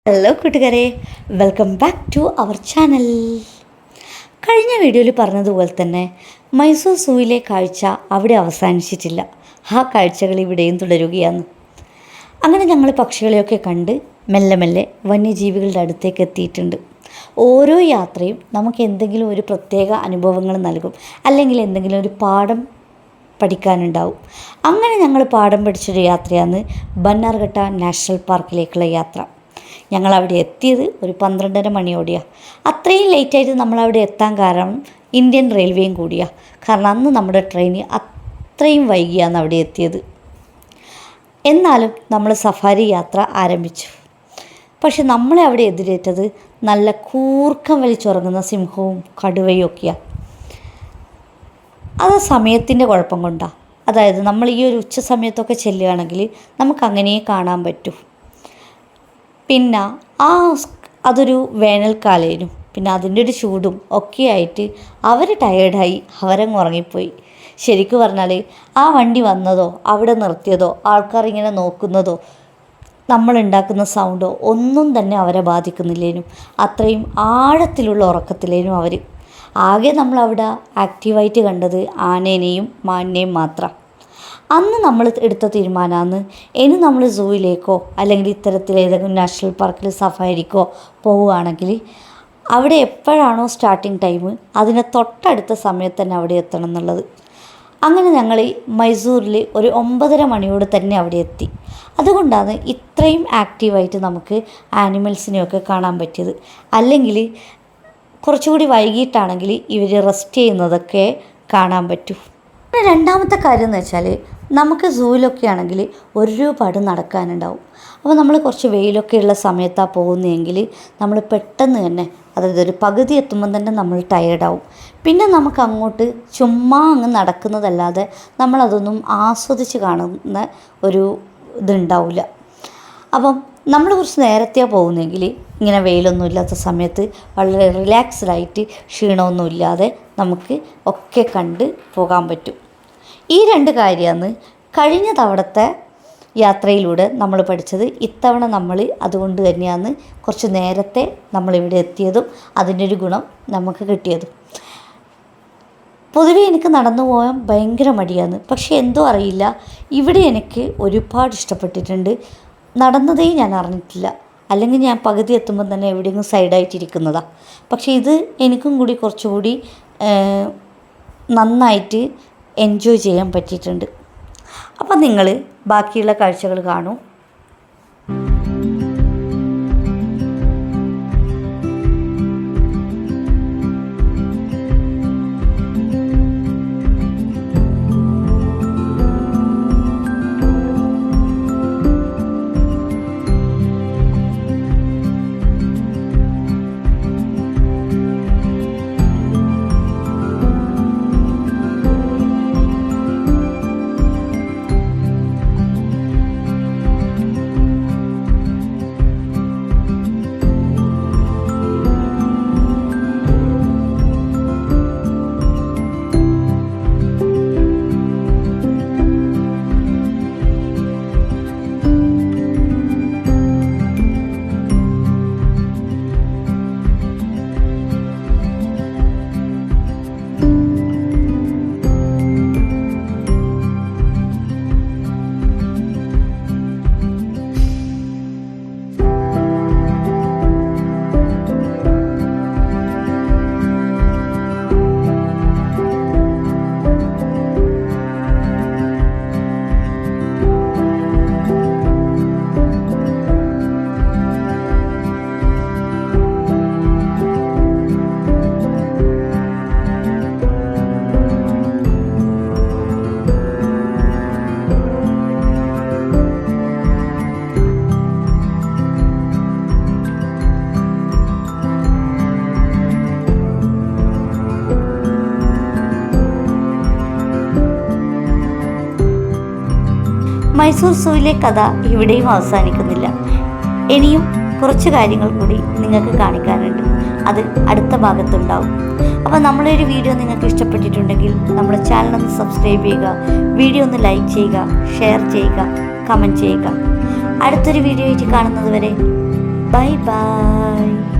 Hello കൂട്ടുകാരെ, welcome back to our channel. കഴിഞ്ഞ വീഡിയോയിൽ പറഞ്ഞതുപോലെ തന്നെ മൈസൂർ സൂവിലെ കാഴ്ച അവിടെ അവസാനിച്ചിട്ടില്ല. ആ കാഴ്ചകൾ ഇവിടെയും തുടരുകയാണ്. അങ്ങനെ ഞങ്ങൾ പക്ഷികളെയൊക്കെ കണ്ട് മെല്ലെ മെല്ലെ വന്യജീവികളുടെ അടുത്തേക്ക് എത്തിയിട്ടുണ്ട്. ഓരോ യാത്രയും നമുക്ക് എന്തെങ്കിലും ഒരു പ്രത്യേക അനുഭവങ്ങൾ നൽകും, അല്ലെങ്കിൽ എന്തെങ്കിലും ഒരു പാഠം പഠിക്കാനുണ്ടാവും. അങ്ങനെ ഞങ്ങൾ പാഠം പഠിച്ചൊരു യാത്രയാണ് ബന്നാർഘട്ട നാഷണൽ പാർക്കിലേക്കുള്ള യാത്ര. ഞങ്ങളവിടെ എത്തിയത് ഒരു 12:30 മണിയോടെയാണ്. അത്രയും ലേറ്റായിട്ട് നമ്മളവിടെ എത്താൻ കാരണം ഇന്ത്യൻ റെയിൽവേയും കൂടിയാണ്. കാരണം അന്ന് നമ്മുടെ ട്രെയിൻ അത്രയും വൈകിയാണ് അവിടെ എത്തിയത്. എന്നാലും നമ്മൾ സഫാരി യാത്ര ആരംഭിച്ചു. പക്ഷെ നമ്മളെ അവിടെ എതിരേറ്റത് നല്ല കൂർക്കം വലിച്ചുറങ്ങുന്ന സിംഹവും കടുവയും ഒക്കെയാണ്. അത് സമയത്തിൻ്റെ കുഴപ്പം കൊണ്ടാണ്. അതായത് നമ്മൾ ഈ ഒരു ഉച്ച സമയത്തൊക്കെ ചെല്ലുകയാണെങ്കിൽ നമുക്കങ്ങനെ കാണാൻ പറ്റൂ. പിന്നെ അതൊരു വേനൽക്കാലേനും പിന്നെ അതിൻ്റെ ഒരു ചൂടും ഒക്കെ ആയിട്ട് അവർ ടയേർഡായി അവരങ്ങ് ഉറങ്ങിപ്പോയി. ശരിക്കും പറഞ്ഞാൽ ആ വണ്ടി വന്നതോ അവിടെ നിർത്തിയതോ ആൾക്കാർ ഇങ്ങനെ നോക്കുന്നതോ നമ്മളുണ്ടാക്കുന്ന സൗണ്ടോ ഒന്നും തന്നെ അവരെ ബാധിക്കുന്നില്ലേനും. അത്രയും ആഴത്തിലുള്ള ഉറക്കത്തിലേനും അവർ. ആകെ നമ്മളവിടെ ആക്റ്റീവായിട്ട് കണ്ടത് ആനേനെയും മാനിനെയും മാത്രം. അന്ന് നമ്മൾ എടുത്ത തീരുമാനമാണ്, ഇനി നമ്മൾ സൂവിലേക്കോ അല്ലെങ്കിൽ ഇത്തരത്തിലേതെങ്കിലും നാഷണൽ പാർക്കിൽ സഫാരിക്കോ പോവുകയാണെങ്കിൽ അവിടെ എപ്പോഴാണോ സ്റ്റാർട്ടിങ് ടൈം അതിന് തൊട്ടടുത്ത സമയത്ത് തന്നെ അവിടെ എത്തണം എന്നുള്ളത്. അങ്ങനെ ഞങ്ങൾ മൈസൂരിൽ ഒരു 9:30 മണിയോട് തന്നെ അവിടെ എത്തി. അതുകൊണ്ടാണ് ഇത്രയും ആക്റ്റീവായിട്ട് നമുക്ക് ആനിമൽസിനെയൊക്കെ കാണാൻ പറ്റിയത്. അല്ലെങ്കിൽ കുറച്ചുകൂടി വൈകിട്ടാണെങ്കിൽ ഇവർ റെസ്റ്റ് ചെയ്യുന്നതൊക്കെ കാണാൻ പറ്റൂ. പിന്നെ രണ്ടാമത്തെ കാര്യം എന്ന് വെച്ചാൽ നമുക്ക് സൂവിലൊക്കെ ആണെങ്കിൽ ഒരുപാട് നടക്കാനുണ്ടാവും. അപ്പോൾ നമ്മൾ കുറച്ച് വെയിലൊക്കെ ഉള്ള സമയത്താണ് പോകുന്നതെങ്കിൽ നമ്മൾ പെട്ടെന്ന് തന്നെ, അതായത് ഒരു പകുതി എത്തുമ്പം തന്നെ നമ്മൾ ടയേർഡാവും. പിന്നെ നമുക്ക് അങ്ങോട്ട് ചുമ്മാ അങ്ങ് നടക്കുന്നതല്ലാതെ നമ്മളതൊന്നും ആസ്വദിച്ച് കാണുന്ന ഒരു ഇതുണ്ടാവില്ല. അപ്പം നമ്മൾ കുറച്ച് നേരത്തെയാണ് പോകുന്നതെങ്കിൽ ഇങ്ങനെ വെയിലൊന്നും ഇല്ലാത്ത സമയത്ത് വളരെ റിലാക്സ്ഡായിട്ട് ക്ഷീണമൊന്നുമില്ലാതെ നമുക്ക് ഒക്കെ കണ്ട് പോകാൻ പറ്റും. ഈ രണ്ട് കാര്യമാണ് കഴിഞ്ഞ തവണത്തെ യാത്രയിലൂടെ നമ്മൾ പഠിച്ചത്. ഇത്തവണ നമ്മൾ അതുകൊണ്ട് തന്നെയാണ് കുറച്ച് നേരത്തെ നമ്മളിവിടെ എത്തിയതും അതിൻ്റെ ഒരു ഗുണം നമുക്ക് കിട്ടിയതും. പൊതുവേ എനിക്ക് നടന്നു പോകാൻ ഭയങ്കര മടിയാണ്. പക്ഷേ എന്തോ അറിയില്ല, ഇവിടെ എനിക്ക് ഒരുപാട് ഇഷ്ടപ്പെട്ടിട്ടുണ്ട്. നടന്നതേ ഞാൻ അറിഞ്ഞിട്ടില്ല. അല്ലെങ്കിൽ ഞാൻ പകുതി എത്തുമ്പം തന്നെ എവിടെയെങ്കിലും സൈഡായിട്ടിരിക്കുന്നതാണ്. പക്ഷേ ഇത് എനിക്കും കൂടി കുറച്ചുകൂടി നന്നായിട്ട് എൻജോയ് ചെയ്യാൻ പറ്റിയിട്ടുണ്ട്. അപ്പം നിങ്ങൾ ബാക്കിയുള്ള കാഴ്ചകൾ കാണൂ. മൈസൂർ സൂവിലെ കഥ ഇവിടെയും അവസാനിക്കുന്നില്ല. ഇനിയും കുറച്ച് കാര്യങ്ങൾ കൂടി നിങ്ങൾക്ക് കാണിക്കാനുണ്ട്. അത് അടുത്ത ഭാഗത്തുണ്ടാവും. അപ്പോൾ നമ്മളൊരു വീഡിയോ നിങ്ങൾക്ക് ഇഷ്ടപ്പെട്ടിട്ടുണ്ടെങ്കിൽ നമ്മുടെ ചാനൽ ഒന്ന് സബ്സ്ക്രൈബ് ചെയ്യുക, വീഡിയോ ഒന്ന് ലൈക്ക് ചെയ്യുക, ഷെയർ ചെയ്യുക, കമൻറ്റ് ചെയ്യുക. അടുത്തൊരു വീഡിയോ ആയിട്ട് കാണുന്നത് വരെ ബൈ ബൈ.